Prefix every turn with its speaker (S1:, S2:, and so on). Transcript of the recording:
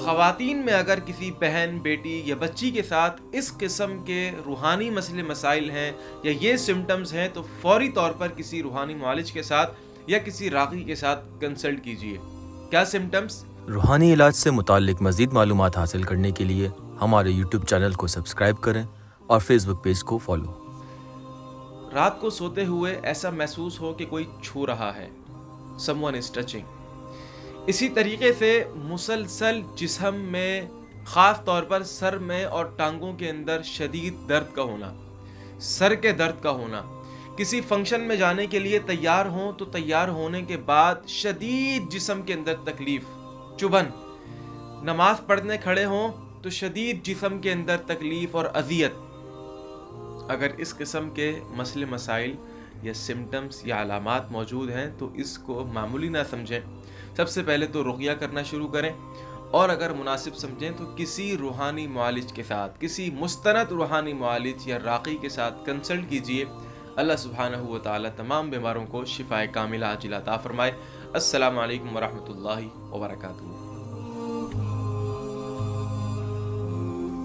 S1: ख़वातीन में अगर किसी बहन, बेटी या बच्ची के साथ इस किस्म के रूहानी मसले मसाइल हैं या ये सिम्टम्स हैं तो फ़ौरी तौर पर किसी रूहानी मुआलिज के साथ या किसी राक़ी के साथ कंसल्ट कीजिए। क्या सिम्टम्स?
S2: रूहानी इलाज से मुताल्लिक मज़ीद मालूमात हासिल करने के लिए हमारे यूट्यूब चैनल को सब्सक्राइब करें और फेसबुक पेज को फॉलो।
S1: रात को सोते हुए ऐसा महसूस हो कि कोई छू रहा है, समवन इज टचिंग। इसी तरीके से मुसलसल जिस्म में, ख़ास तौर पर सर में और टांगों के अंदर शदीद दर्द का होना, सर के दर्द का होना, किसी फंक्शन में जाने के लिए तैयार हों तो तैयार होने के बाद शदीद जिस्म के अंदर तकलीफ़, चुभन, नमाज पढ़ने खड़े हों तो शदीद जिस्म के अंदर तकलीफ़ और अज़ियत। अगर इस किस्म के मसले मसाइल या सिम्टम्स या अलामात मौजूद हैं तो इसको मामूली ना समझें। सबसे पहले तो रुक़्या करना शुरू करें और अगर मुनासिब समझें तो किसी रूहानी मुआलिज के साथ, किसी मुस्तनद रूहानी मुआलिज या राक़ी के साथ कंसल्ट कीजिए। अल्लाह सुब्हानहू व तआला तमाम बीमारों को शिफ़ाए कामिला अजिला अता फ़रमाए। अस्सलामु अलैकुम व रहमतुल्लाहि व बरकातुहू।